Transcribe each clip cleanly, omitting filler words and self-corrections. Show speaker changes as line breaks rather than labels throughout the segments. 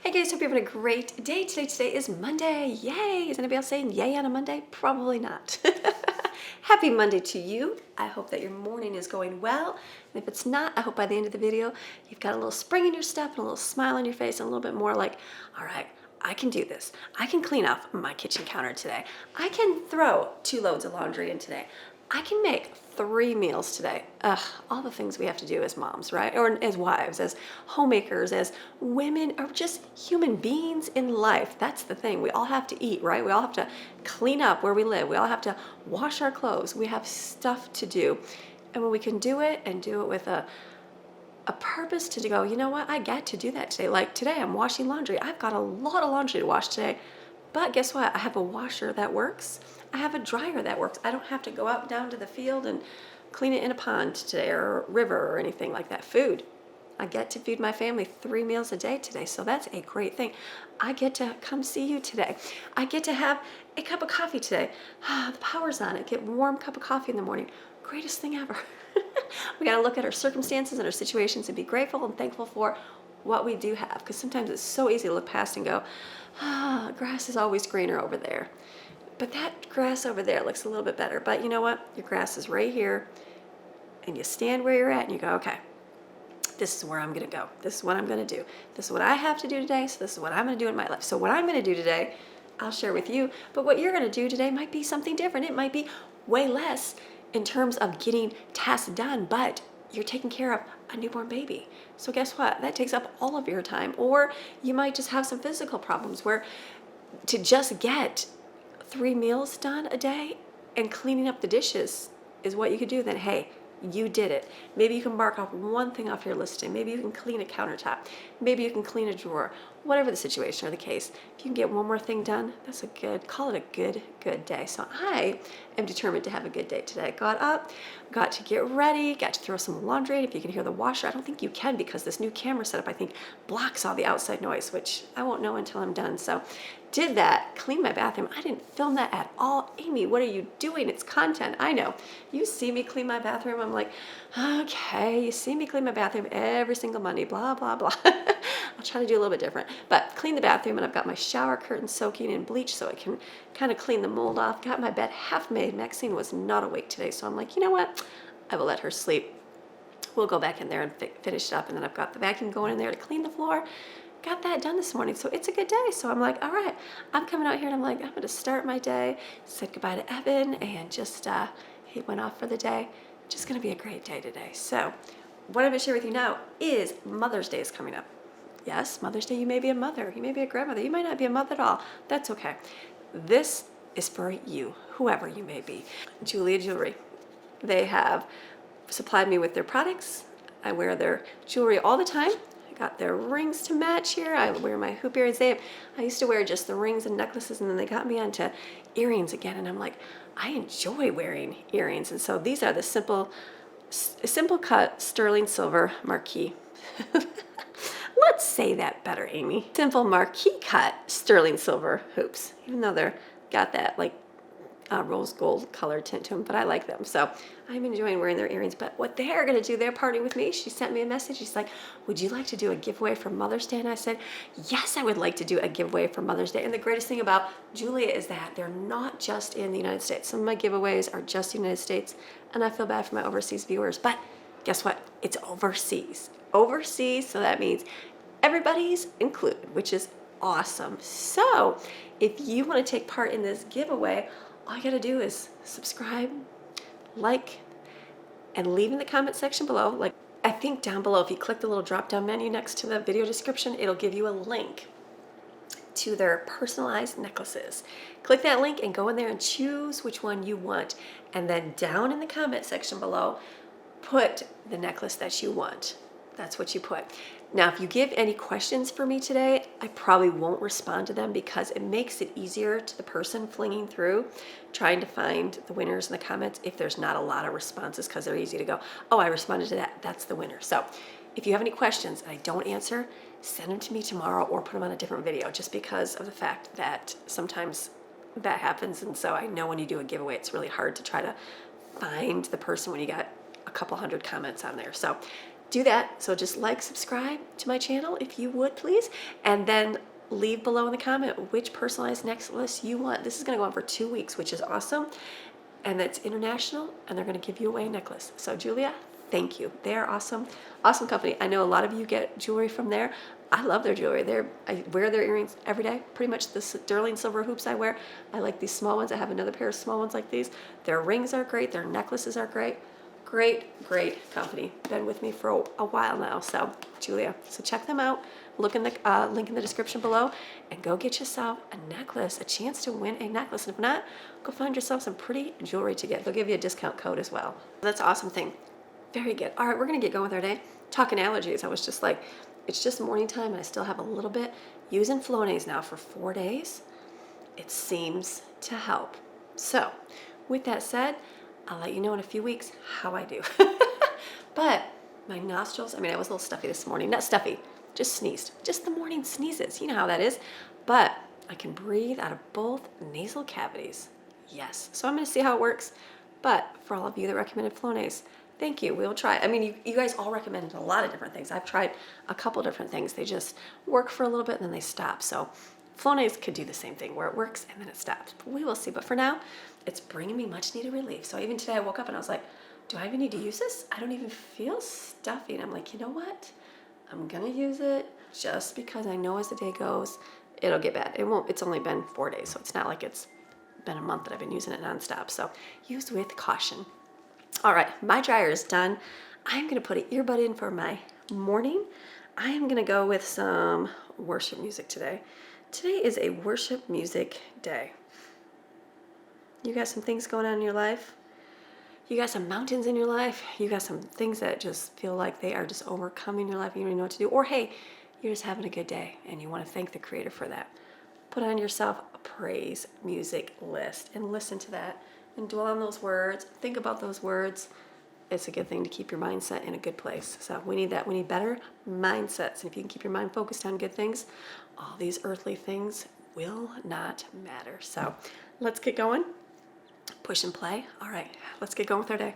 Hey guys, hope you're having a great day today. Today is Monday. Yay! Is anybody else saying yay on a Monday? Probably not. Happy Monday to you. I hope that your morning is going well. And if it's not, I hope by the end of the video, you've got a little spring in your step and a little smile on your face and a little bit more like, all right, I can do this. I can clean off my kitchen counter today. I can throw 2 loads of laundry in today. I can make 3 meals today. Ugh, all the things we have to do as moms, right? Or as wives, as homemakers, as women, or just human beings in life. That's the thing. We all have to eat, right? We all have to clean up where we live. We all have to wash our clothes. We have stuff to do. And when we can do it and do it with a purpose to go, you know what? I get to do that today. Like today, I'm washing laundry. I've got a lot of laundry to wash today. But guess what? I have a washer that works. I have a dryer that works. I don't have to go out down to the field and clean it in a pond today or a river or anything like that. Food. I get to feed my family 3 meals a day today. So that's a great thing. I get to come see you today. I get to have a cup of coffee today. The power's on. I get a warm cup of coffee in the morning. Greatest thing ever. We got to look at our circumstances and our situations and be grateful and thankful for what we do have, because sometimes it's so easy to look past and go, grass is always greener over there. But that grass over there looks a little bit better. But you know what? Your grass is right here, and you stand where you're at and you go, okay, this is where I'm going to go. This is what I'm going to do. This is what I have to do today, so this is what I'm going to do in my life. So what I'm going to do today, I'll share with you. But what you're going to do today might be something different. It might be way less in terms of getting tasks done, but you're taking care of a newborn baby. So guess what? That takes up all of your time. Or you might just have some physical problems where to just get 3 meals done a day and cleaning up the dishes is what you could do, then hey, you did it. Maybe you can mark off one thing off your listing. Maybe you can clean a countertop. Maybe you can clean a drawer. Whatever the situation or the case, if you can get one more thing done, that's call it a good day. So I am determined to have a good day today. Got up, got to get ready, got to throw some laundry. If you can hear the washer, I don't think you can because this new camera setup, I think, blocks all the outside noise, which I won't know until I'm done. So did that, cleaned my bathroom. I didn't film that at all. Amy, what are you doing? It's content. I know. You see me clean my bathroom. I'm like, okay, you see me clean my bathroom every single Monday, blah, blah, blah. I'll try to do a little bit different. But clean the bathroom, and I've got my shower curtain soaking in bleach so it can kind of clean the mold off. Got my bed half made. Maxine was not awake today, so I'm like, you know what? I will let her sleep. We'll go back in there and finish it up, and then I've got the vacuum going in there to clean the floor. Got that done this morning, so it's a good day. So I'm like, all right, I'm coming out here and I'm like, I'm going to start my day. Said goodbye to Evan and just he went off for the day. Just going to be a great day today. So what I'm going to share with you now is Mother's Day is coming up. Yes, Mother's Day, you may be a mother, you may be a grandmother, you might not be a mother at all. That's okay. This is for you, whoever you may be. Julia Jewelry. They have supplied me with their products. I wear their jewelry all the time. Got their rings to match here. I wear my hoop earrings. I used to wear just the rings and necklaces, and then they got me onto earrings again. And I'm like, I enjoy wearing earrings. And so these are the simple cut sterling silver marquee. Let's say that better, Amy. Simple marquee cut sterling silver hoops, even though they're got that like rose gold color tint to them, but I like them. So I'm enjoying wearing their earrings. But what they are going to do, they're partnering with me. She sent me a message. She's like, would you like to do a giveaway for Mother's Day? And I said, yes, I would like to do a giveaway for Mother's Day. And the greatest thing about Julia is that they're not just in the United States. Some of my giveaways are just the United States, and I feel bad for my overseas viewers. But guess what? It's overseas. Overseas, so that means everybody's included, which is awesome. So if you want to take part in this giveaway, all you got to do is subscribe, like, and leave in the comment section below. Like, I think down below, if you click the little drop down menu next to the video description, it'll give you a link to their personalized necklaces. Click that link and go in there and choose which one you want. And then down in the comment section below, put the necklace that you want. That's what you put. Now, if you give any questions for me today, I probably won't respond to them because it makes it easier to the person flinging through, trying to find the winners in the comments if there's not a lot of responses, because they're easy to go, oh, I responded to that, that's the winner. So if you have any questions and I don't answer, send them to me tomorrow or put them on a different video, just because of the fact that sometimes that happens. And so I know when you do a giveaway, it's really hard to try to find the person when you got a couple hundred comments on there. So do that. So just like, subscribe to my channel if you would, please. And then leave below in the comment which personalized necklace you want. This is gonna go on for 2 weeks, which is awesome. And it's international, and they're gonna give you away a necklace. So Julia, thank you. They are awesome, awesome company. I know a lot of you get jewelry from there. I love their jewelry. I wear their earrings every day. Pretty much the sterling silver hoops I wear. I like these small ones. I have another pair of small ones like these. Their rings are great. Their necklaces are great. Great company. Been with me for a while now. So Julia, so check them out. Look in the link in the description below and go get yourself a necklace, a chance to win a necklace. And if not, go find yourself some pretty jewelry to get. They'll give you a discount code as well. That's an awesome thing. Very good. All right, we're gonna get going with our day. Talking allergies, I was just like, it's just morning time and I still have a little bit. Using Flonase now for 4 days, it seems to help. So with that said, I'll let you know in a few weeks how I do. But my nostrils, I mean, I was a little stuffy this morning. Not stuffy, just sneezed. Just the morning sneezes, you know how that is. But I can breathe out of both nasal cavities. Yes, so I'm gonna see how it works. But for all of you that recommended Flonase, thank you, we'll try. I mean, you guys all recommended a lot of different things. I've tried a couple different things. They just work for a little bit and then they stop. So Flonase could do the same thing where it works and then it stops. But we will see. But for now, it's bringing me much needed relief. So even today I woke up and I was like, do I even need to use this? I don't even feel stuffy. And I'm like, you know what? I'm gonna use it just because I know as the day goes, it'll get bad. It won't, it's only been 4 days. So it's not like it's been a month that I've been using it nonstop. So use with caution. All right, my dryer is done. I'm gonna put an earbud in for my morning. I am gonna go with some worship music today. Today is a worship music day. You got some things going on in your life? You got some mountains in your life? You got some things that just feel like they are just overcoming your life and you don't even know what to do? Or hey, you're just having a good day and you wanna thank the Creator for that. Put on yourself a praise music list and listen to that. And dwell on those words, think about those words. It's a good thing to keep your mindset in a good place. So we need that. We need better mindsets. And if you can keep your mind focused on good things, all these earthly things will not matter. So let's get going. Push and play. All right, let's get going with our day.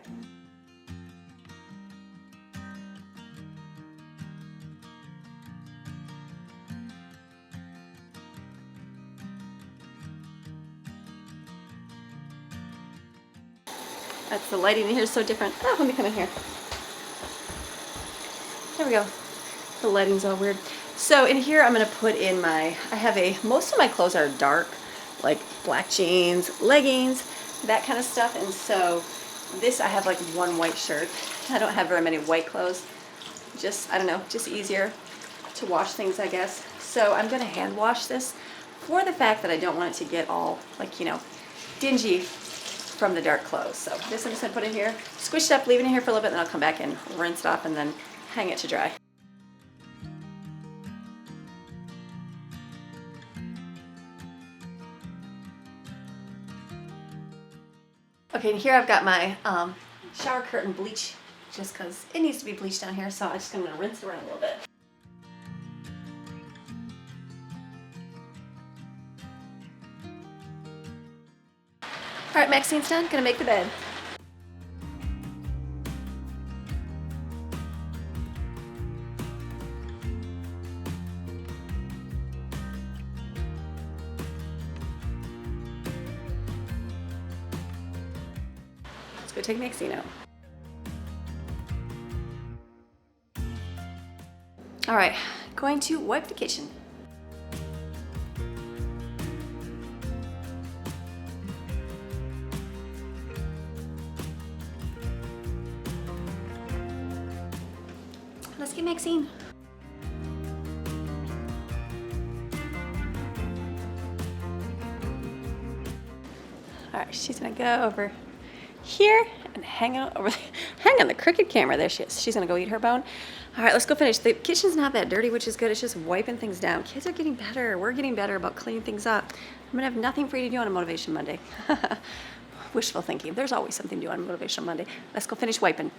That's the lighting in here is so different. Oh, let me come in here. There we go. The lighting's all weird. So in here, I'm gonna put in most of my clothes are dark, like black jeans, leggings, that kind of stuff. And so this, I have like one white shirt. I don't have very many white clothes. Just, I don't know, just easier to wash things, I guess. So I'm gonna hand wash this for the fact that I don't want it to get all like, you know, dingy from the dark clothes. So this I'm just gonna put in here, squish it up, leave it in here for a little bit, then I'll come back and rinse it off and then hang it to dry. Okay, and here I've got my shower curtain bleach, just because it needs to be bleached down here, so I'm just gonna rinse it around a little bit. All right, Maxine's done. Gonna make the bed. Let's go take Maxine out. All right, going to wipe the kitchen. Let's get Maxine. All right, she's gonna go over here and hang on the crooked camera. There she is. She's gonna go eat her bone. All right, let's go finish. The kitchen's not that dirty, which is good. It's just wiping things down. Kids are getting better. We're getting better about cleaning things up. I'm gonna have nothing for you to do on a Motivation Monday. Wishful thinking. There's always something to do on a Motivation Monday. Let's go finish wiping.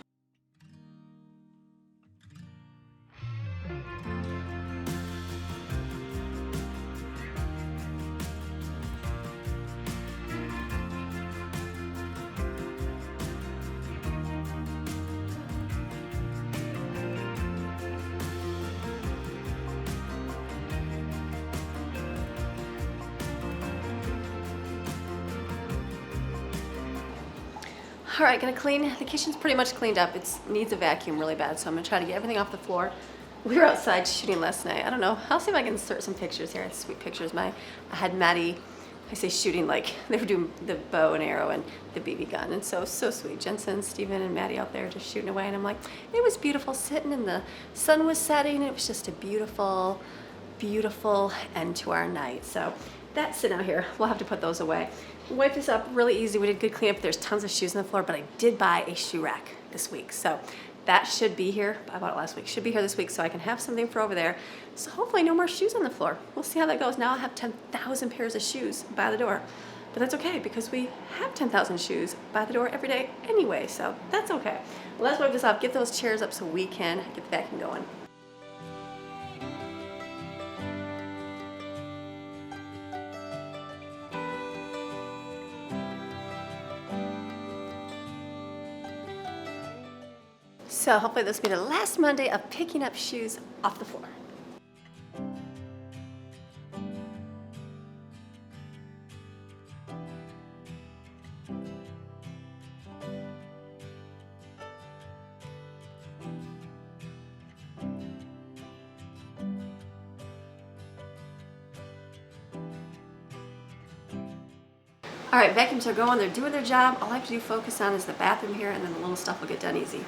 All right, gonna clean. The kitchen's pretty much cleaned up. It needs a vacuum really bad, so I'm gonna try to get everything off the floor. We were outside shooting last night. I don't know. I'll see if I can insert some pictures here. Sweet pictures. I had Maddie, I say shooting like they were doing the bow and arrow and the BB gun. And so sweet. Jensen, Steven, and Maddie out there just shooting away. And I'm like, it was beautiful sitting and the sun was setting. It was just a beautiful, beautiful end to our night. So that's sitting out here. We'll have to put those away. Wipe this up really easy. We did good cleanup. There's tons of shoes on the floor, but I did buy a shoe rack this week. So that should be here. I bought it last week. Should be here this week so I can have something for over there. So hopefully no more shoes on the floor. We'll see how that goes. Now I'll have 10,000 pairs of shoes by the door. But that's okay because we have 10,000 shoes by the door every day anyway. So that's okay. Well, let's wipe this off. Get those chairs up so we can get the vacuum going. So hopefully this will be the last Monday of picking up shoes off the floor. All right, vacuums are going, they're doing their job. All I have to do focus on is the bathroom here and then the little stuff will get done easy.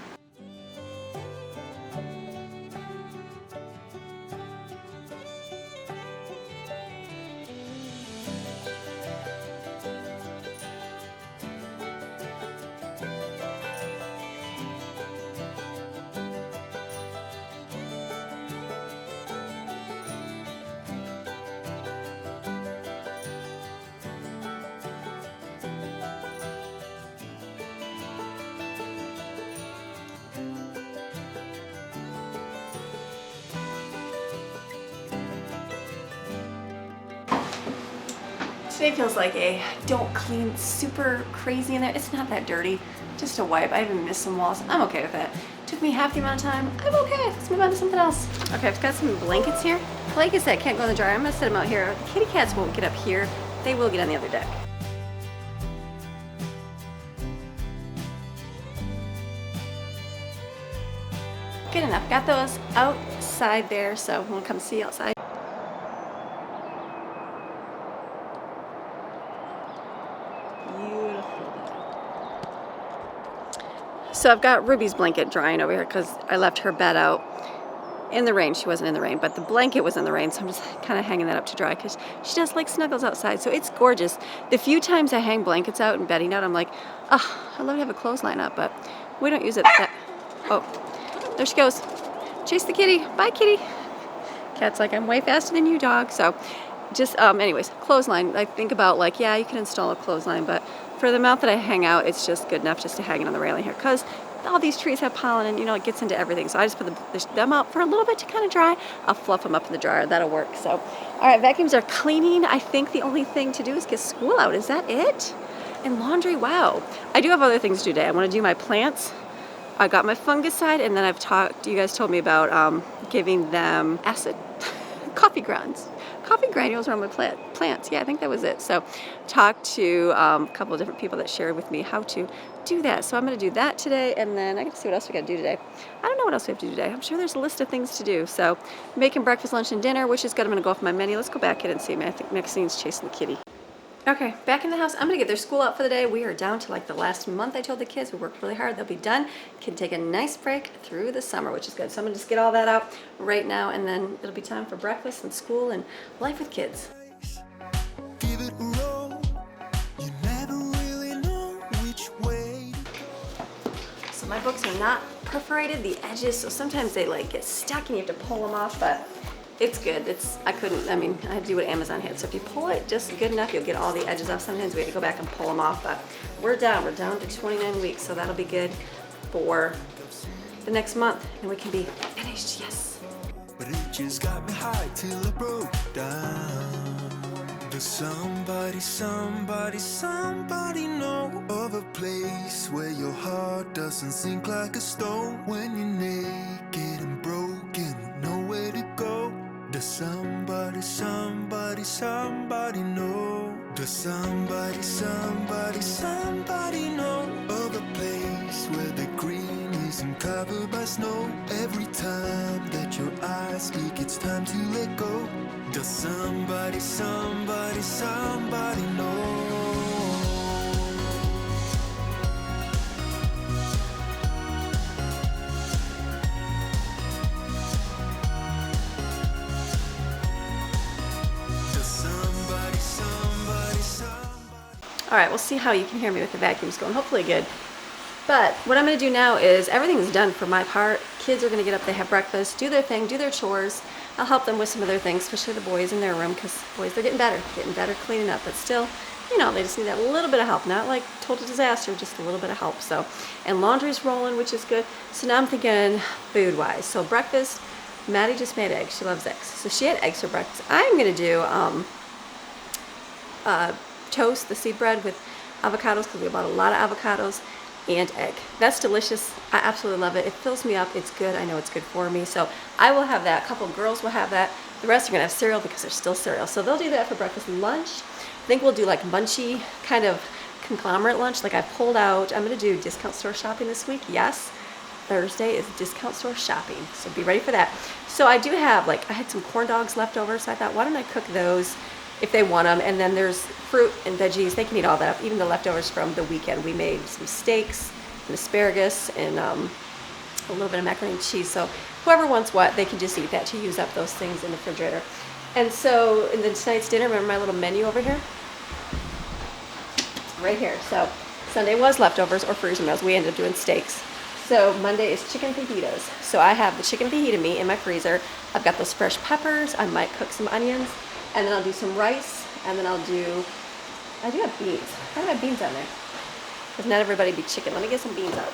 Today feels like a don't clean super crazy in there. It's not that dirty, just a wipe. I even missed some walls. I'm okay with that. Took me half the amount of time. I'm okay. Let's move on to something else. Okay, I've got some blankets here. Blankets that can't go in the dryer. I'm gonna set them out here. The kitty cats won't get up here. They will get on the other deck. Good enough. Got those outside there, so we'll come see outside. So I've got Ruby's blanket drying over here because I left her bed out in the rain. She wasn't in the rain, but the blanket was in the rain, so I'm just kind of hanging that up to dry because she does like snuggles outside, so it's gorgeous. The few times I hang blankets out and bedding out, I'm like, oh, I'd love to have a clothesline up, but we don't use it that. Oh, there she goes. Chase the kitty. Bye, kitty. Cat's like, I'm way faster than you, dog. So just, anyways, clothesline. I think about like, yeah, you can install a clothesline, but for the amount that I hang out, it's just good enough just to hang it on the railing here because all these trees have pollen and, you know, it gets into everything. So I just put them out for a little bit to kind of dry. I'll fluff them up in the dryer. That'll work. So, all right, vacuums are cleaning. I think the only thing to do is get school out. Is that it? And laundry, wow. I do have other things to do today. I want to do my plants. I got my fungicide, and then I've talked, you guys told me about giving them acid, coffee granules around my plants. Yeah, I think that was it. So talked to a couple of different people that shared with me how to do that. So I'm going to do that today, and then I got to see what else we got to do today. I don't know what else we have to do today. I'm sure there's a list of things to do. So making breakfast, lunch, and dinner, which is good. I'm going to go off my menu. Let's go back in and see. I think Maxine's chasing the kitty. Okay, back in the house. I'm gonna get their school out for the day. We are down to like the last month. I told the kids we worked really hard. They'll be done. Can take a nice break through the summer, which is good. So I'm gonna just get all that out right now, and then it'll be time for breakfast and school and life with kids. Give it a roll. You never really know which way. So my books are not perforated, the edges, so sometimes they like get stuck and you have to pull them off, but it's good. I had to do what Amazon had. So if you pull it just good enough, you'll get all the edges off. Sometimes we have to go back and pull them off, but we're down to 29 weeks. So that'll be good for the next month and we can be finished, yes. But it just got me high till I broke down. Does somebody know of a place where your heart doesn't sink like a stone when you're naked and broken with nowhere to go? Does somebody know? Does somebody know of a place?
just know every time that your eyes speak, it's time to let go. Does somebody, somebody, somebody know? Does somebody, somebody, somebody?
All right, we'll see how you can hear me with the vacuums going. Hopefully good. But what I'm going to do now is everything's done for my part. Kids are going to get up, they have breakfast, do their thing, do their chores. I'll help them with some of their things, especially the boys in their room, because boys, they're getting better cleaning up. But still, you know, they just need that little bit of help. Not like total disaster, just a little bit of help. So, and laundry's rolling, which is good. So now I'm thinking food-wise. So breakfast, Maddie just made eggs. She loves eggs. So she had eggs for breakfast. I'm going to do toast, the seed bread with avocados, because we bought a lot of avocados, and egg. That's delicious. I absolutely love it. It fills me up. It's good. I know it's good for me. So I will have that. A couple of girls will have that. The rest are going to have cereal because there's still cereal. So they'll do that for breakfast and lunch. I think we'll do like munchy kind of conglomerate lunch. Like I pulled out, I'm going to do discount store shopping this week. Yes, Thursday is discount store shopping. So be ready for that. So I do have I had some corn dogs left over. So I thought, why don't I cook those if they want them? And then there's fruit and veggies. They can eat all that up, even the leftovers from the weekend. We made some steaks and asparagus and a little bit of macaroni and cheese. So whoever wants what, they can just eat that to use up those things in the refrigerator. And so, and then tonight's dinner, remember my little menu over here? Right here. So Sunday was leftovers or freezer meals. We ended up doing steaks. So Monday is chicken fajitas. So I have the chicken fajita meat in my freezer. I've got those fresh peppers. I might cook some onions. And then I'll do some rice, and then I do have beans. I don't have beans on there, because not everybody be chicken. Let me get some beans out.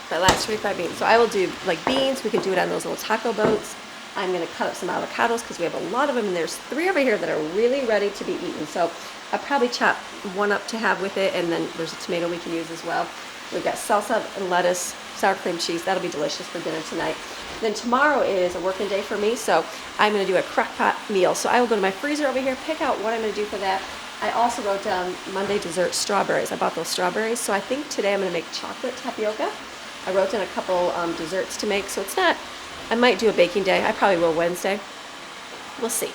My last 25 beans. So I will do beans. We can do it on those little taco boats. I'm going to cut up some avocados, because we have a lot of them, and there's 3 over here that are really ready to be eaten. So I'll probably chop one up to have with it, and then there's a tomato we can use as well. We've got salsa and lettuce, sour cream cheese. That'll be delicious for dinner tonight. Then tomorrow is a working day for me, so I'm going to do a crock pot meal. So I will go to my freezer over here, pick out what I'm going to do for that. I also wrote down Monday dessert strawberries. I bought those strawberries, so I think today I'm going to make chocolate tapioca. I wrote down a couple desserts to make, so it's not, I might do a baking day. I probably will Wednesday. We'll see.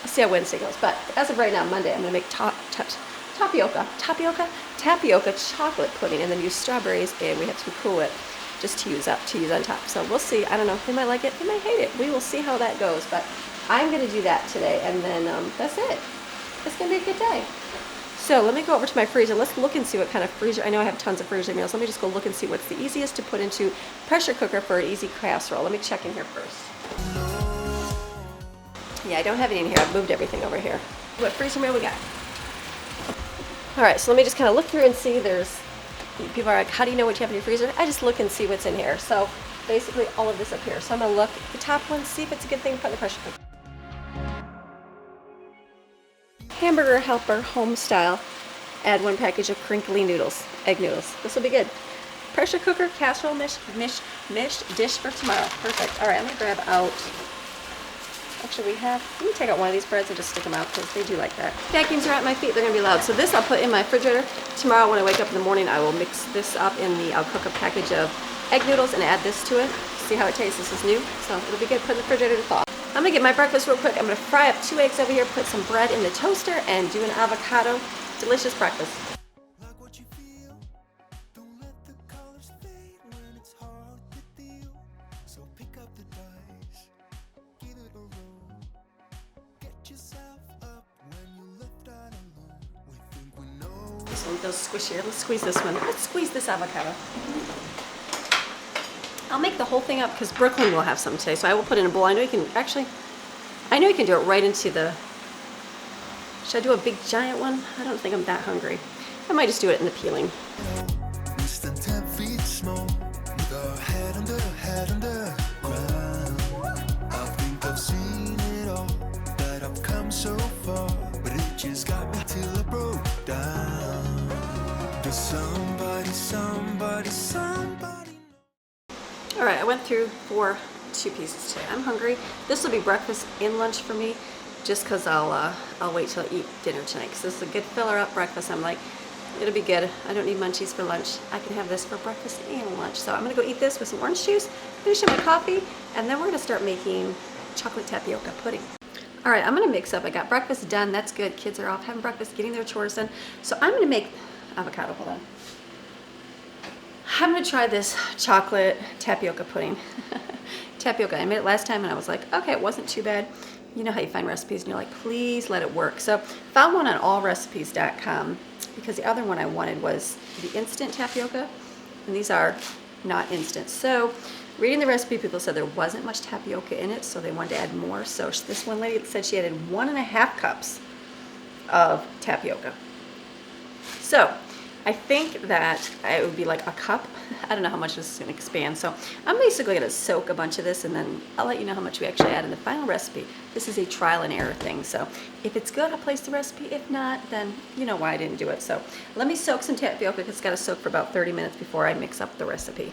I'll see how Wednesday goes. But as of right now, Monday, I'm going to make tapioca chocolate pudding, and then use strawberries, and we have some Cool Whip just to use on top. So we'll see. I don't know. They might like it. They might hate it. We will see how that goes. But I'm going to do that today, and then that's it. It's going to be a good day. So let me go over to my freezer. Let's look and see what kind of freezer. I know I have tons of freezer meals. Let me just go look and see what's the easiest to put into pressure cooker for an easy casserole. Let me check in here first. Yeah, I don't have any in here. I've moved everything over here. What freezer meal we got? All right, so let me just kind of look through and see. People are like, how do you know what you have in your freezer? I just look and see what's in here. So basically all of this up here. So I'm going to look at the top one, see if it's a good thing to put in the pressure cooker. Hamburger Helper home style. Add 1 package of crinkly noodles, egg noodles. This will be good. Pressure cooker, casserole, mish dish for tomorrow. Perfect. All right, I'm going to grab out. Actually, let me take out one of these breads and just stick them out, because they do like that. Vacuums are at my feet. They're going to be loud. So this I'll put in my refrigerator. Tomorrow when I wake up in the morning, I will mix this up I'll cook a package of egg noodles and add this to it. See how it tastes. This is new, so it'll be good. Put in the refrigerator to thaw. I'm going to get my breakfast real quick. I'm going to fry up 2 eggs over here, put some bread in the toaster, and do an avocado. Delicious breakfast. This one feels squishier. Let's squeeze this one. Let's squeeze this avocado. I'll make the whole thing up because Brooklyn will have some today, so I will put it in a bowl. I know you can do it right into the, should I do a big giant one? I don't think I'm that hungry. I might just do it in the peeling.
Less than 10 feet small, with our head under ground. I think I've seen it all, but I've come so far, but it just got me till I broke down. Does somebody
All right, I went through 4 2-pieces today. I'm hungry. This will be breakfast and lunch for me, just because I'll wait till I eat dinner tonight, because this is a good filler up breakfast. I'm like, It'll be good. I don't need munchies for lunch. I can have this for breakfast and lunch. So I'm gonna go eat this with some orange juice, finish up my coffee, and then we're gonna start making chocolate tapioca pudding. All right, I'm gonna mix up. I got breakfast done, that's good. Kids are off having breakfast, getting their chores done. So I'm gonna make avocado, hold on. I'm gonna try this chocolate tapioca pudding. Tapioca, I made it last time and I was like, okay, it wasn't too bad. You know how you find recipes and you're like, please let it work. So found one on allrecipes.com because the other one I wanted was the instant tapioca, and these are not instant. So reading the recipe, people said there wasn't much tapioca in it, so they wanted to add more. So this one lady said she added 1.5 cups of tapioca. So I think that it would be like a cup. I don't know how much this is going to expand. So I'm basically going to soak a bunch of this, and then I'll let you know how much we actually add in the final recipe. This is a trial and error thing. So if it's good, I'll place the recipe. If not, then you know why I didn't do it. So let me soak some tapioca, because it's got to soak for about 30 minutes before I mix up the recipe.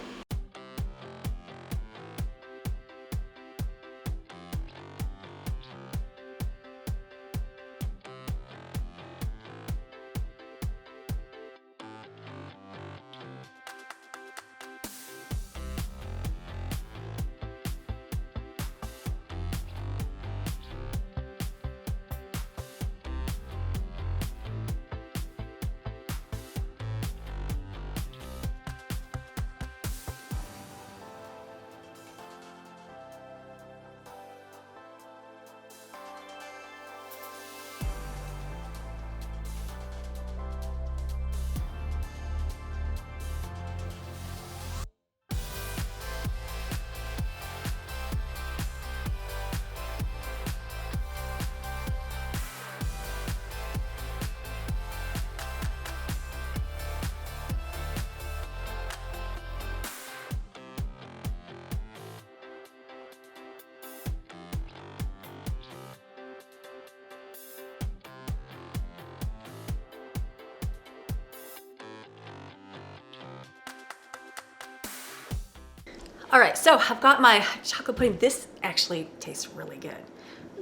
All right, so I've got my chocolate pudding. This actually tastes really good.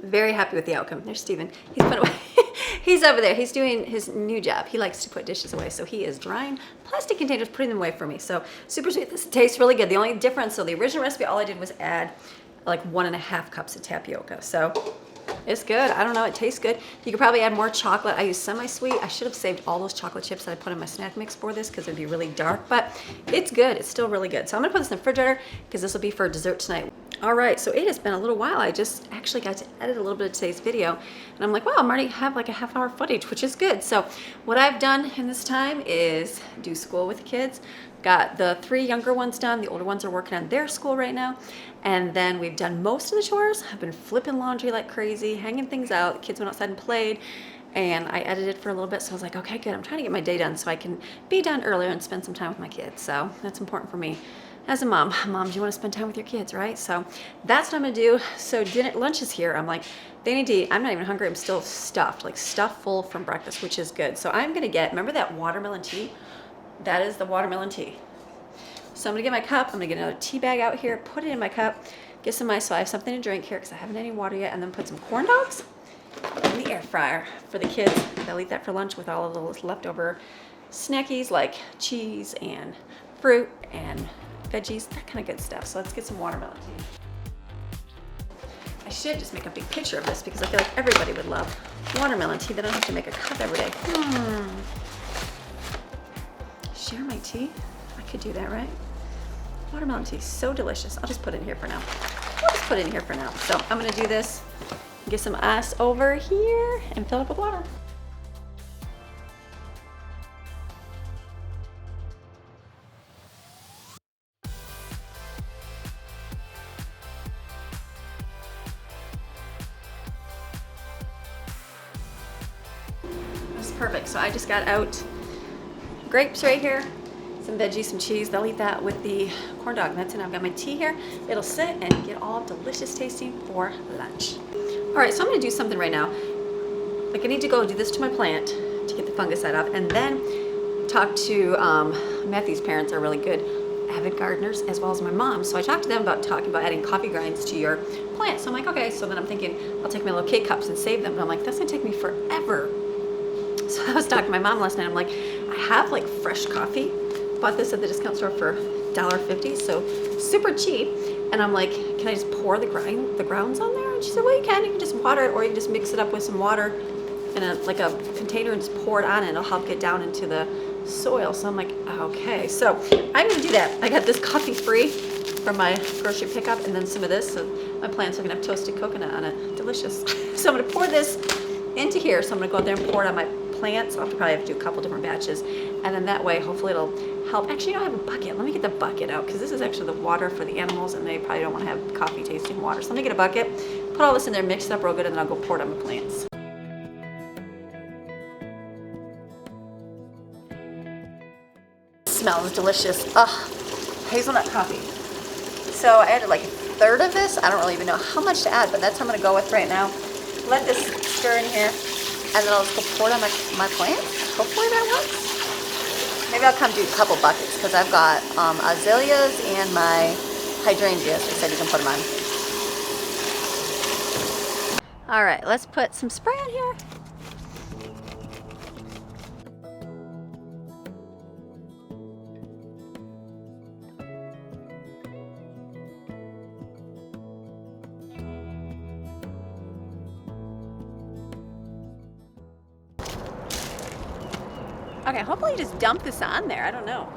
Very happy with the outcome. There's Steven. He's put away. He's over there. He's doing his new job. He likes to put dishes away, so he is drying plastic containers, putting them away for me. So super sweet. This tastes really good. The only difference, so the original recipe, all I did was add like 1.5 cups of tapioca. So it's good. I don't know. It tastes good. You could probably add more chocolate. I use semi-sweet. I should have saved all those chocolate chips that I put in my snack mix for this, because it'd be really dark, but it's good. It's still really good. So I'm gonna put this in the refrigerator because this will be for dessert tonight. All right, so it has been a little while. I just actually got to edit a little bit of today's video, and I'm like, wow, I'm already have like a half-hour footage, which is good. So what I've done in this time is do school with the kids. Got the 3 younger ones done. The older ones are working on their school right now. And then we've done most of the chores. I've been flipping laundry like crazy, hanging things out. The kids went outside and played, and I edited for a little bit. So I was like, okay, good. I'm trying to get my day done so I can be done earlier and spend some time with my kids. So that's important for me as a mom. Moms, you want to spend time with your kids, right? So that's what I'm gonna do. So lunch is here. I'm like, they need to eat. I'm not even hungry. I'm still stuffed, like stuffed full from breakfast, which is good. So I'm gonna get, remember that watermelon tea? That is the watermelon tea. So I'm gonna get my cup. I'm gonna get another tea bag out here, put it in my cup, get some ice so I have something to drink here because I haven't had any water yet, and then put some corn dogs in the air fryer for the kids. They'll eat that for lunch with all of those leftover snackies like cheese and fruit and veggies, that kind of good stuff. So let's get some watermelon tea. I should just make a big picture of this because I feel like everybody would love watermelon tea. They don't have to make a cup every day. Share my tea? I could do that, right? Watermelon tea, so delicious. I'll just put it in here for now. I'll just put it in here for now. So I'm gonna do this, get some ice over here, and fill it up with water. This is perfect. So I just got out grapes right here, some veggies, some cheese. They'll eat that with the corn dog. That's it. I've got my tea here. It'll sit and get all delicious tasting for lunch. All right, so I'm gonna do something right now. Like I need to go do this to my plant to get the fungicide off, and then talk to Matthew's parents are really good avid gardeners, as well as my mom. So I talked to them about talking about adding coffee grinds to your plant. So I'm like, okay. So then I'm thinking I'll take my little K cups and save them. But I'm like, that's gonna take me forever. So I was talking to my mom last night. I'm like, I have like fresh coffee. Bought this at the discount store for $1.50, so super cheap. And I'm like, can I just pour the grounds on there? And she said, well, you can. You can just water it, or you can just mix it up with some water in a container and just pour it on, and it'll help get down into the soil. So I'm like, okay. So I'm gonna do that. I got this coffee free from my grocery pickup, and then some of this. So my plants are gonna have toasted coconut on it. Delicious. So I'm gonna pour this into here. So I'm gonna go out there and pour it on my plants. I'll probably have to do a couple different batches, and then that way, hopefully it'll help. Actually, I don't have a bucket. Let me get the bucket out, because this is actually the water for the animals, and they probably don't want to have coffee tasting water. So let me get a bucket, put all this in there, mix it up real good, and then I'll go pour it on my plants. Smells delicious. Hazelnut coffee. So I added like a third of this. I don't really even know how much to add, but that's what I'm gonna go with right now. Let this stir in here, and then I'll just go pour it on my plants. Hopefully that works. Maybe I'll come do a couple buckets, because I've got azaleas and my hydrangeas. They said you can put them on. All right, let's put some spray in here. Okay, hopefully you just dump this on there. I don't know.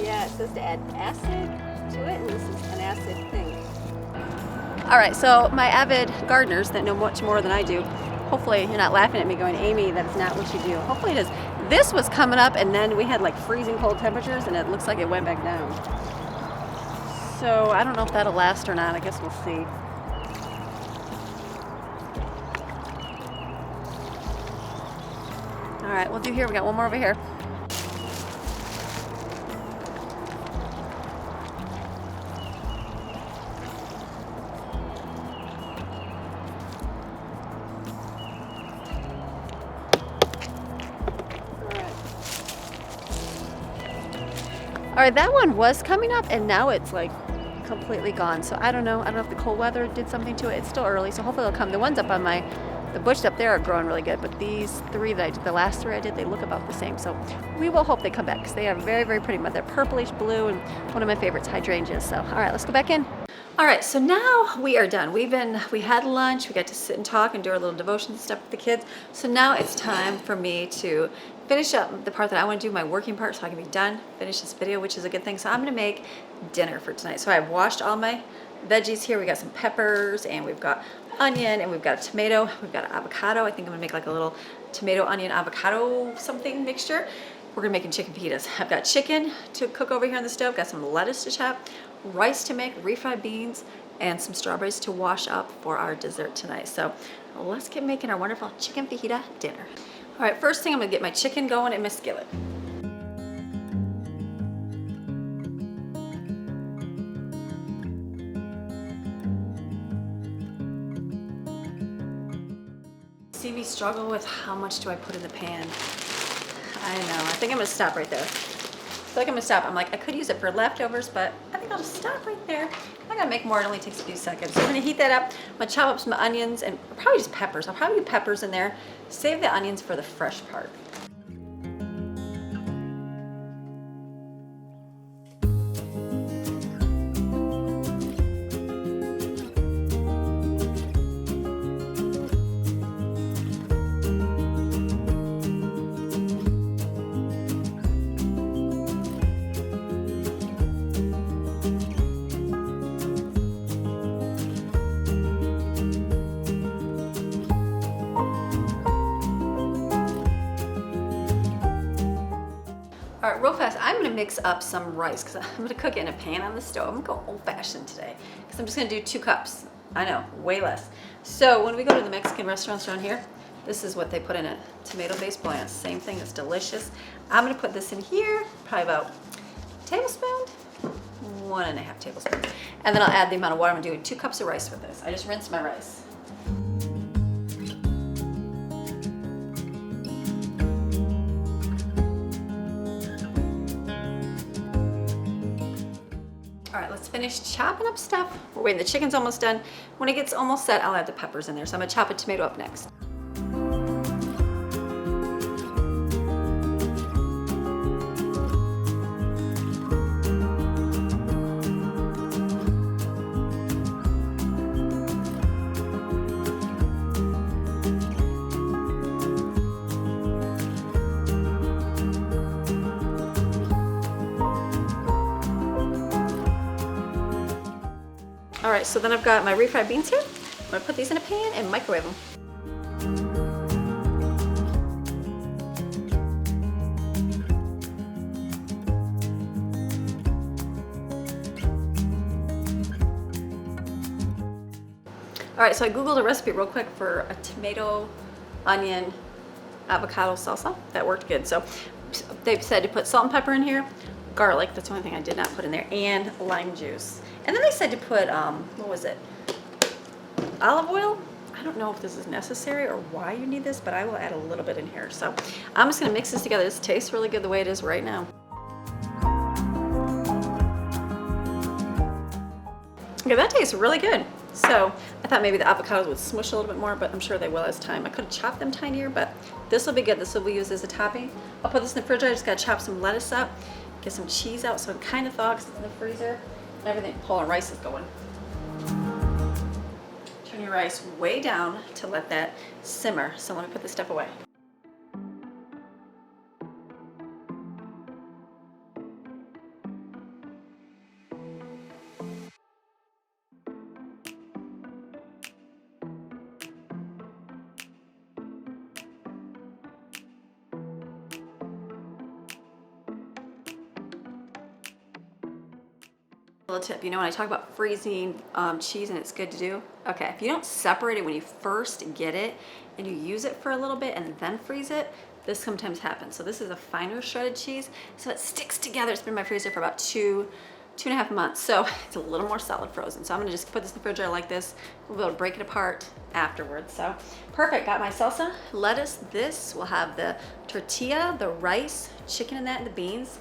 Yeah, it says to add acid to it, and this is an acid thing. All right, so my avid gardeners that know much more than I do, hopefully you're not laughing at me going, Amy, that's not what you do. Hopefully it is. This was coming up, and then we had like freezing cold temperatures, and it looks like it went back down. So I don't know if that'll last or not. I guess we'll see. All right, we'll do here. We got one more over here. All right, that one was coming up, and now it's like completely gone. So I don't know. I don't know if the cold weather did something to it. It's still early, so hopefully it'll come. The ones up on the bushes up there are growing really good, but these three that I did, the last three I did, they look about the same. So we will hope they come back, because they are very, very pretty. They're purplish blue, and one of my favorites, hydrangeas. So all right, let's go back in. All right, so now we are done. We had lunch, we got to sit and talk and do our little devotion stuff with the kids. So now it's time for me to finish up the part that I want to do, my working part, so I can be done, finish this video, which is a good thing. So I'm gonna make dinner for tonight. So I've washed all my veggies here. We got some peppers, and we've got onion, and we've got a tomato, we've got an avocado. I think I'm gonna make like a little tomato, onion, avocado something mixture. We're gonna make chicken fajitas. I've got chicken to cook over here on the stove, got some lettuce to chop, rice to make, refried beans, and some strawberries to wash up for our dessert tonight. So let's get making our wonderful chicken fajita dinner. All right, first thing, I'm gonna get my chicken going in my skillet. See me struggle with how much do I put in the pan. I know, I think I'm gonna stop right there. I feel like I'm gonna stop. I'm like, I could use it for leftovers, but I think I'll just stop right there. I'm not gonna make more, it only takes a few seconds. So I'm gonna heat that up. I'm gonna chop up some onions, and probably just peppers. I'll probably do peppers in there. Save the onions for the fresh part. All right, real fast, I'm gonna mix up some rice because I'm gonna cook it in a pan on the stove. I'm gonna go old fashioned today because I'm just gonna do 2 cups. I know, way less. So when we go to the Mexican restaurants around here, this is what they put in it. Tomato-based bouillon, same thing, it's delicious. I'm gonna put this in here, probably about a tablespoon, 1.5 tablespoons. And then I'll add the amount of water. I'm doing 2 cups of rice with this. I just rinsed my rice. All right, let's finish chopping up stuff. We're waiting, the chicken's almost done. When it gets almost set, I'll add the peppers in there. So I'm gonna chop a tomato up next. All right, so then I've got my refried beans here. I'm gonna put these in a pan and microwave them. All right, so I Googled a recipe real quick for a tomato, onion, avocado salsa. That worked good. So they've said to put salt and pepper in here, garlic, that's the only thing I did not put in there, and lime juice. And then they said to put, what was it? Olive oil. I don't know if this is necessary or why you need this, but I will add a little bit in here. So I'm just gonna mix this together. This tastes really good the way it is right now. Okay, that tastes really good. So I thought maybe the avocados would smush a little bit more, but I'm sure they will as time. I could have chopped them tinier, but this will be good. This will be used as a topping. I'll put this in the refrigerator. I just gotta chop some lettuce up, get some cheese out so it kind of thaws in the freezer. And everything, whole rice is going. Turn your rice way down to let that simmer. So let me put this stuff away. Little tip, you know, when I talk about freezing cheese and it's good to do, okay, if you don't separate it when you first get it and you use it for a little bit and then freeze it, this sometimes happens. So this is a finer shredded cheese, so it sticks together. It's been in my freezer for about 2.5 months, so it's a little more solid frozen. So I'm gonna just put this in the refrigerator like this. We'll be able to break it apart afterwards. So perfect, got my salsa, lettuce. This will have the tortilla, the rice, chicken in that, and the beans.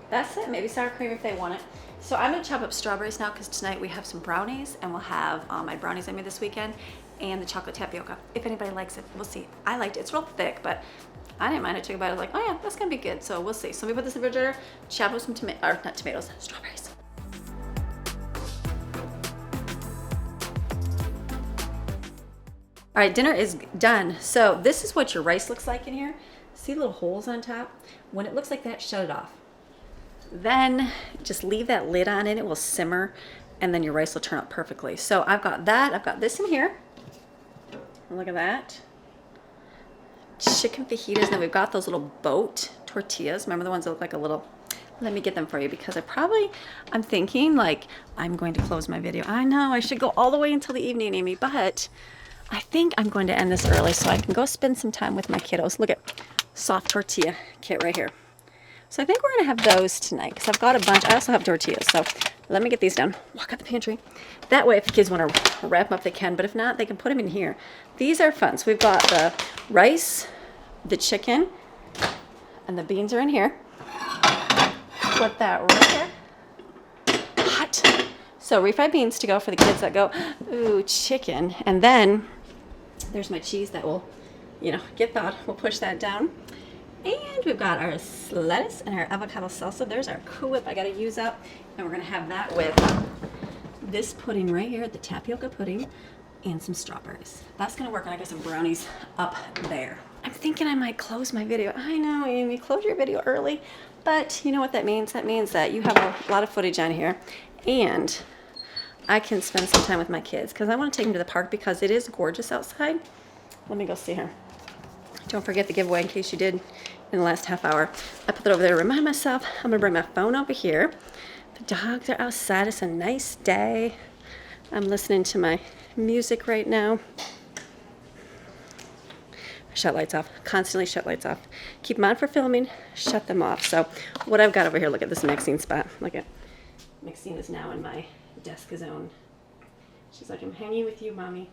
That's it, maybe sour cream if they want it. So I'm gonna chop up strawberries now because tonight we have some brownies and we'll have my brownies I made this weekend and the chocolate tapioca. If anybody likes it, we'll see. I liked it, it's real thick, but I didn't mind. I took a bite, I was like, oh yeah, that's gonna be good. So we'll see. So let me put this in the refrigerator, chop up some strawberries. All right, dinner is done. So this is what your rice looks like in here. See little holes on top? When it looks like that, shut it off. Then just leave that lid on and it will simmer and then your rice will turn out perfectly. So I've got that, I've got this in here. Look at that. Chicken fajitas, and then we've got those little boat tortillas. Remember the ones that look like a little, let me get them for you because I'm thinking like I'm going to close my video. I know I should go all the way until the evening, Amy, but I think I'm going to end this early so I can go spend some time with my kiddos. Look at soft tortilla kit right here. So I think we're gonna have those tonight because I've got a bunch. I also have tortillas, so let me get these down. Walk out the pantry. That way if the kids wanna wrap them up, they can, but if not, they can put them in here. These are fun. So we've got the rice, the chicken, and the beans are in here. Put that right there. Hot. So refried beans to go for the kids that go, ooh, chicken. And then there's my cheese that will, get thawed. We'll push that down. And we've got our lettuce and our avocado salsa. There's our Cool Whip I gotta use up. And we're gonna have that with this pudding right here, the tapioca pudding, and some strawberries. That's gonna work, and I got some brownies up there. I'm thinking I might close my video. I know, Amy, close your video early, but you know what that means? That means that you have a lot of footage on here, and I can spend some time with my kids because I want to take them to the park because it is gorgeous outside. Let me go see her. Don't forget the giveaway in case you did in the last half hour. I put it over there to remind myself. I'm gonna bring my phone over here. The dogs are outside. It's a nice day. I'm listening to my music right now. Shut lights off. Constantly shut lights off. Keep them on for filming. Shut them off. So what I've got over here, look at this Maxine spot. Look at Maxine is now in my desk zone. She's like, I'm hanging with you, mommy.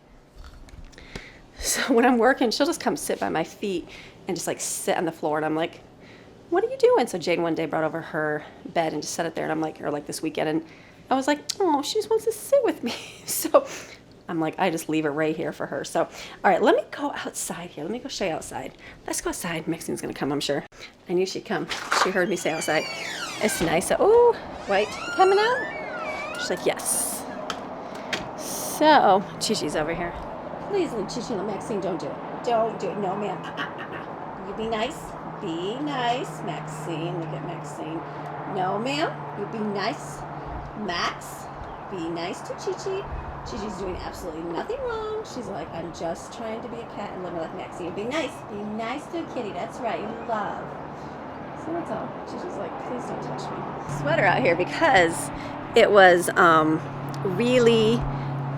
So when I'm working, she'll just come sit by my feet and just like sit on the floor. And I'm like, what are you doing? So Jane one day brought over her bed and just set it there. And I'm like, or like this weekend. And I was like, oh, she just wants to sit with me. So I'm like, I just leave it right here for her. So, all right, let me go outside here. Let me go show you outside. Let's go outside. Maxine's going to come, I'm sure. I knew she'd come. She heard me say outside. It's nice. Oh, White, coming out? She's like, yes. So, Chi-Chi's over here. Please, little Chi-Chi, Maxine, don't do it. Don't do it. No, ma'am. You be nice. Be nice, Maxine. Look at Maxine. No, ma'am. You be nice. Max, be nice to Chi-Chi. Chi-Chi's doing absolutely nothing wrong. She's like, I'm just trying to be a cat and live like Maxine. Be nice. Be nice to a kitty. That's right. You love. So that's all. Chi-Chi's like, please don't touch me. Sweater out here because it was really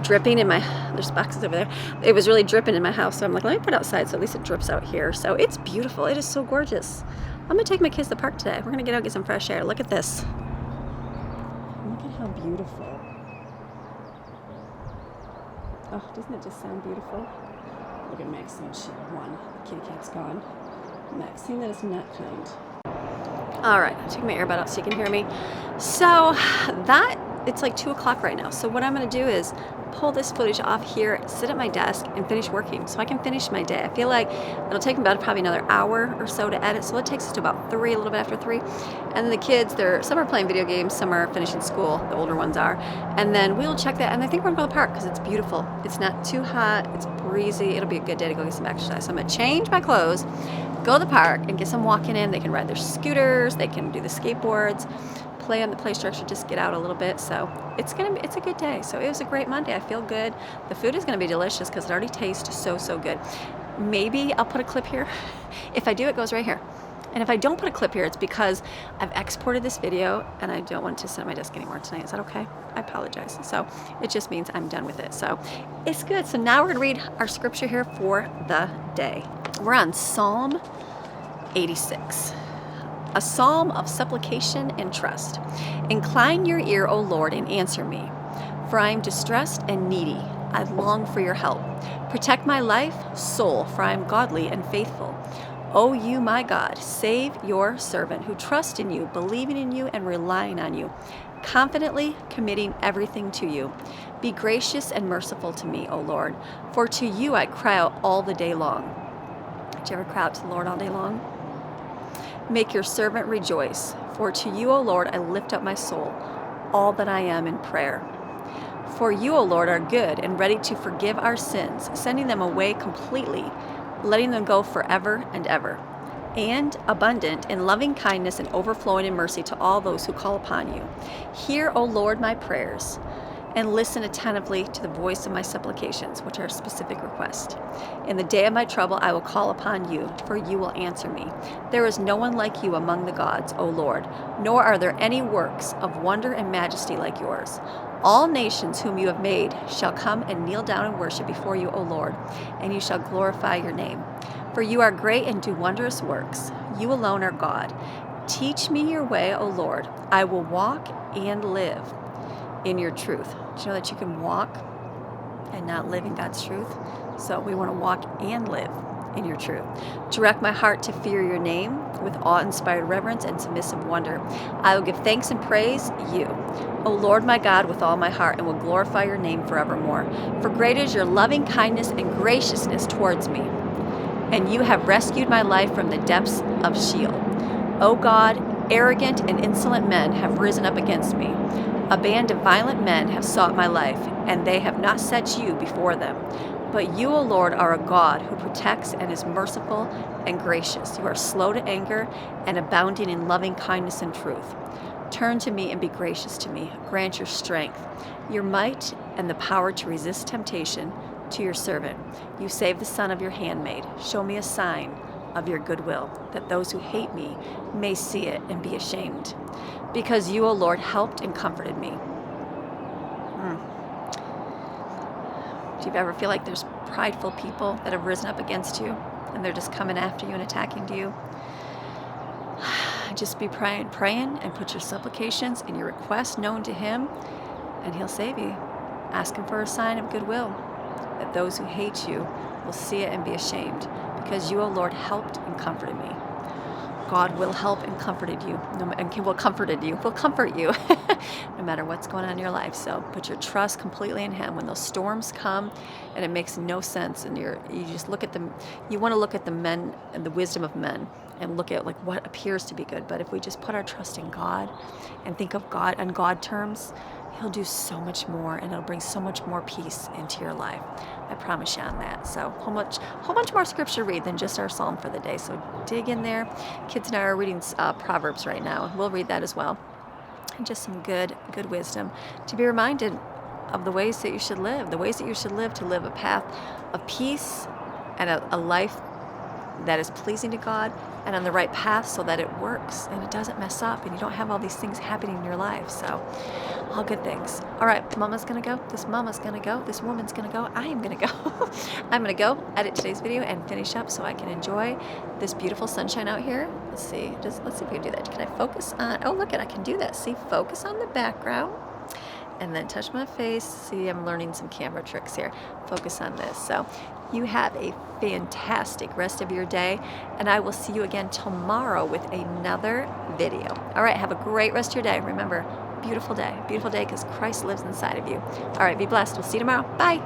dripping in my, there's boxes over there. It was really dripping in my house. So I'm like, let me put it outside so at least it drips out here. So it's beautiful. It is so gorgeous. I'm going to take my kids to the park today. We're going to get out and get some fresh air. Look at this. Look at how beautiful. Oh, doesn't it just sound beautiful? Look at Maxine. She won. The kitty cat's gone. Maxine, that is not kind. All right, I'm taking my earbud out so you can hear me. So it's like 2 o'clock right now. So what I'm going to do is pull this footage off here, sit at my desk, and finish working so I can finish my day. I feel like it'll take me about probably another hour or so to edit. So it takes us to about 3, a little bit after 3. And then the kids, some are playing video games, some are finishing school, the older ones are. And then we'll check that. And I think we're going to go to the park because it's beautiful. It's not too hot. It's breezy. It'll be a good day to go get some exercise. So I'm going to change my clothes, go to the park, and get some walking in. They can ride their scooters. They can do the skateboards, play on the play structure, just get out a little bit. So it's a good day. So it was a great Monday. I feel good. The food is going to be delicious because it already tastes so good. Maybe I'll put a clip here. If I do, it goes right here. And if I don't put a clip here, it's because I've exported this video and I don't want it to sit on my desk anymore tonight. Is that okay? I apologize. So it just means I'm done with it. So it's good. So now we're going to read our scripture here for the day. We're on Psalm 86. A psalm of supplication and trust. Incline your ear, O Lord, and answer me. For I am distressed and needy. I long for your help. Protect my life, soul, for I am godly and faithful. O you, my God, save your servant who trusts in you, believing in you and relying on you, confidently committing everything to you. Be gracious and merciful to me, O Lord, for to you I cry out all the day long. Did you ever cry out to the Lord all day long? Make your servant rejoice, for to you, O Lord, I lift up my soul, all that I am in prayer. For you, O Lord, are good and ready to forgive our sins, sending them away completely, letting them go forever and ever, and abundant in loving kindness and overflowing in mercy to all those who call upon you. Hear, O Lord, my prayers, and listen attentively to the voice of my supplications, which are a specific request. In the day of my trouble, I will call upon you, for you will answer me. There is no one like you among the gods, O Lord, nor are there any works of wonder and majesty like yours. All nations whom you have made shall come and kneel down and worship before you, O Lord, and you shall glorify your name. For you are great and do wondrous works. You alone are God. Teach me your way, O Lord. I will walk and live in your truth. Do you know that you can walk and not live in God's truth? So we want to walk and live in your truth. Direct my heart to fear your name with awe-inspired reverence and submissive wonder. I will give thanks and praise you, O Lord my God, with all my heart, and will glorify your name forevermore. For great is your loving kindness and graciousness towards me, and you have rescued my life from the depths of Sheol. O God, arrogant and insolent men have risen up against me. A band of violent men have sought my life, and they have not set you before them. But you, O Lord, are a God who protects and is merciful and gracious. You are slow to anger and abounding in loving kindness and truth. Turn to me and be gracious to me. Grant your strength, your might, and the power to resist temptation to your servant. You save the son of your handmaid. Show me a sign of your goodwill, that those who hate me may see it and be ashamed. Because you, O Lord, helped and comforted me. Do you ever feel like there's prideful people that have risen up against you and they're just coming after you and attacking you? Just be praying and put your supplications and your requests known to him, and he'll save you. Ask him for a sign of goodwill, that those who hate you will see it and be ashamed, because you, O Lord, helped and comforted me. God will help and comforted you, will comfort you no matter what's going on in your life. So put your trust completely in him. When those storms come and it makes no sense, and you just look at them, you want to look at the men and the wisdom of men and look at like what appears to be good. But if we just put our trust in God and think of God on God terms, he'll do so much more, and it'll bring so much more peace into your life. I promise you on that. So whole bunch more scripture read than just our psalm for the day. So dig in there. Kids and I are reading Proverbs right now. We'll read that as well. And just some good wisdom to be reminded of the ways that you should live, to live a path of peace and a life that is pleasing to God and on the right path, so that it works and it doesn't mess up and you don't have all these things happening in your life. So all good things. All right, mama's gonna go, this woman's gonna go, I am gonna go. I'm gonna go edit today's video and finish up so I can enjoy this beautiful sunshine out here. Let's see if we can do that. Can I focus on, oh look, I can do that. See, focus on the background and then touch my face. See, I'm learning some camera tricks here. Focus on this. So you have a fantastic rest of your day, and I will see you again tomorrow with another video. All right, have a great rest of your day. Remember, beautiful day, because Christ lives inside of you. All right, be blessed. We'll see you tomorrow. Bye.